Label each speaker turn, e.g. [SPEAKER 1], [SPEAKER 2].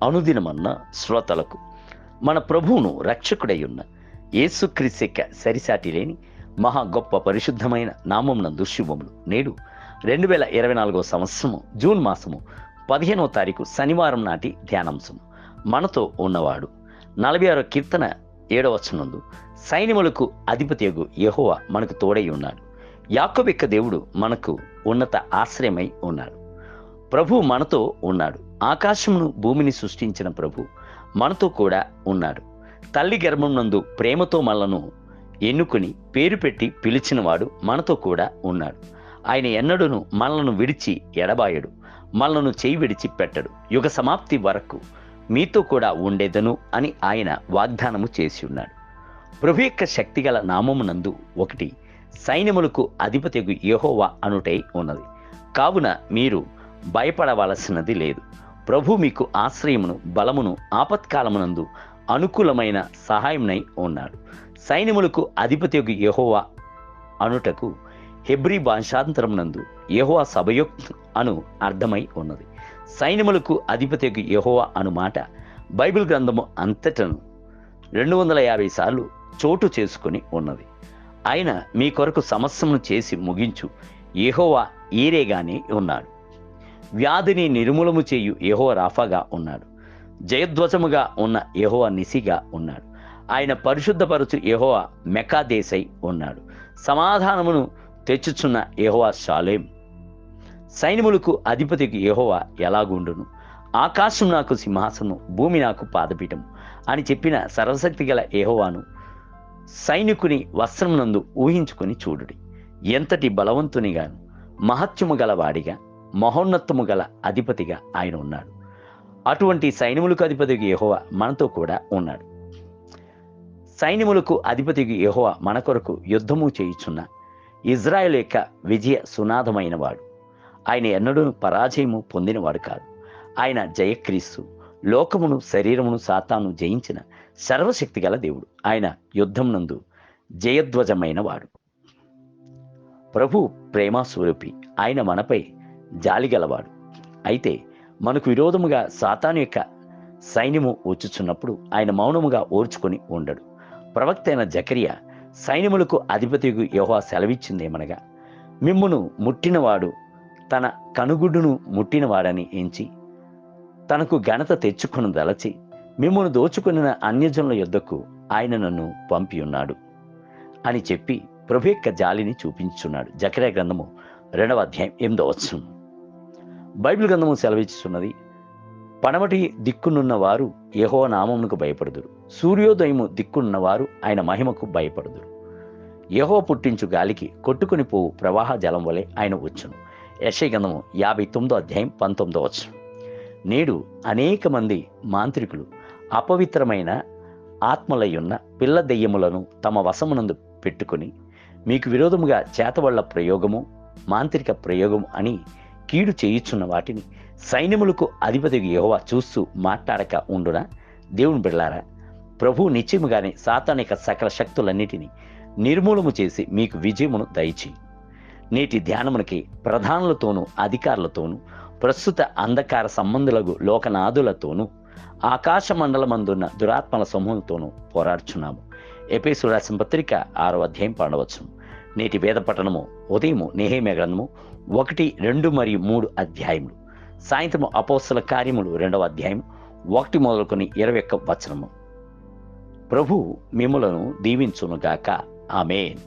[SPEAKER 1] అనుదినమన్న శ్రోతలకు మన ప్రభువును రక్షకుడై ఉన్న యేసుక్రీస్తు సరిసాటి లేని మహా గొప్ప పరిశుద్ధమైన నామమునందు శుభములు. నేడు 2024 సంవత్సరము జూన్ మాసము 15వ తారీఖు శనివారం నాటి ధ్యానాంశము. మనతో ఉన్నవాడు 46వ కీర్తన 7వ వచనమందు సైన్యములకు అధిపతియగు యెహోవా మనకు తోడై ఉన్నాడు. యాకోబు యొక్క దేవుడు మనకు ఉన్నత ఆశ్రయమై ఉన్నాడు. ప్రభు మనతో ఉన్నాడు. ఆకాశమును భూమిని సృష్టించిన ప్రభు మనతో కూడా ఉన్నాడు. తల్లి గర్భం నందు ప్రేమతో మనలను ఎన్నుకొని పేరు పెట్టి పిలిచినవాడు మనతో కూడా ఉన్నాడు. ఆయన ఎన్నడూను మనలను విడిచి ఎడబాయడు, మనలను చేయి విడిచి పెట్టడు. యుగ సమాప్తి వరకు మీతో కూడా ఉండేదను అని ఆయన వాగ్దానము చేసి ఉన్నాడు. ప్రభు యొక్క శక్తిగల నామమునందు ఒకటి సైన్యములకు అధిపతియగు యెహోవా అనుటై ఉన్నది. కావున మీరు భయపడవలసినది లేదు. ప్రభు మీకు ఆశ్రయమును బలమును ఆపత్కాలమునందు అనుకూలమైన సహాయమునై ఉన్నాడు. సైన్యములకు అధిపతియగు యెహోవా అనుటకు హెబ్రీ భాషాంతరమునందు యెహోవా సభయొక్ అను అర్థమై ఉన్నది. సైన్యములకు అధిపతియగు యెహోవా అను మాట బైబిల్ గ్రంథము అంతటను 250 సార్లు చోటు చేసుకుని ఉన్నది. ఆయన మీ కొరకు సమస్యను చేసి ముగించు యెహోవా ఈరేగానే ఉన్నాడు. వ్యాధిని నిర్మూలము చేయు యెహోవా రాఫాగా ఉన్నాడు. జయధ్వజముగా ఉన్న యెహోవా నిసిగా ఉన్నాడు. ఆయన పరిశుద్ధపరచు యెహోవా మెకాదేశై ఉన్నాడు. సమాధానమును తెచ్చుచున్న యెహోవా షాలేం. సైన్యములకు అధిపతికి యెహోవా ఎలాగుండును? ఆకాశం నాకు సింహాసనం, భూమి నాకు పాదపీఠం అని చెప్పిన సర్వశక్తి గల యెహోవాను సైనికుని వస్త్రమునందు ఊహించుకొని చూడుడి. ఎంతటి బలవంతునిగాను మహత్యము గల వాడిగా మహోన్నతము గల అధిపతిగా ఆయన ఉన్నాడు. అటువంటి సైన్యములకు అధిపతికి యెహోవా మనతో కూడా ఉన్నాడు. సైన్యములకు అధిపతికి యెహోవా మన కొరకు యుద్ధము చేయుచున్న ఇజ్రాయేల్ యొక్క విజయ సునాదమైన వాడు. ఆయన ఎన్నడూ పరాజయము పొందినవాడు కాదు. ఆయన జయక్రీస్తు, లోకమును శరీరమును సాతాను జయించిన సర్వశక్తి గల దేవుడు. ఆయన యుద్ధం నందు జయధ్వజమైన వాడు. ప్రభు ప్రేమాస్వరూపి. ఆయన మనపై జాలిగలవాడు. అయితే మనకు విరోధముగా సాతాను యొక్క సైన్యము వచ్చుచున్నప్పుడు ఆయన మౌనముగా ఓర్చుకొని ఉండడు. ప్రవక్త అయిన జకరియా సైన్యములకు అధిపతికి యెహోవా సెలవిచ్చిందేమనగా, మిమ్మును ముట్టినవాడు తన కనుగుడ్డును ముట్టినవాడని ఎంచి తనకు ఘనత తెచ్చుకొని దలచి మిమ్మును దోచుకొనిన అన్యజనుల యొద్దకు ఆయన నన్ను పంపి ఉన్నాడు అని చెప్పి ప్రభు యొక్క జాలిని చూపించున్నాడు. జకరియా గ్రంథము 2వ అధ్యాయం 8వ వచనం. బైబిల్ గ్రంథము సెలవిచ్చుచున్నది, పడమటి దిక్కునున్న వారు యెహోవా నామమునకు భయపడుదురు, సూర్యోదయము దిక్కున్న వారు ఆయన మహిమకు భయపడుదురు. యెహోవా పుట్టించు గాలికి కొట్టుకుని పోవు ప్రవాహ జలం వలె ఆయన వచ్చును. యెషయా గ్రంథము 59వ అధ్యాయం 19వ వచనం. నేడు అనేక మంది మాంత్రికులు అపవిత్రమైన ఆత్మలయ్యున్న పిల్ల దెయ్యములను తమ వశమునందు పెట్టుకుని మీకు విరోధముగా చేతవళ్ల ప్రయోగము, మాంత్రిక ప్రయోగము అని కీడు చేయుచున్న వాటిని సైన్యములకు అధిపతికి యెహోవా చూస్తూ మాట్లాడక ఉండునా? దేవుని బిడ్డలారా, ప్రభు నిశ్చయముగానే సాతాను యొక్క సకల శక్తులన్నిటినీ నిర్మూలము చేసి మీకు విజయమును దయచేయి. నేటి ధ్యానమునకి ప్రధానులతోనూ అధికారులతోనూ ప్రస్తుత అంధకార సంబంధులకు లోకనాథులతోనూ ఆకాశ మండలమందున్న దురాత్మల సమూహంతోనూ పోరాడుచున్నాము. ఎఫెసీయులకు రాసిన పత్రిక 6వ అధ్యాయం 12వ వచనం. నేటి వేద పఠనము ఉదయము నెహెమ్యా గ్రంథము 1, 2 మరియు 3 అధ్యాయములు. సాయంత్రము అపోస్తల కార్యములు 2వ అధ్యాయం 1 మొదలుకొని 21 వచనము. ప్రభు మిమ్ములను దీవించునుగాక. ఆమేన్.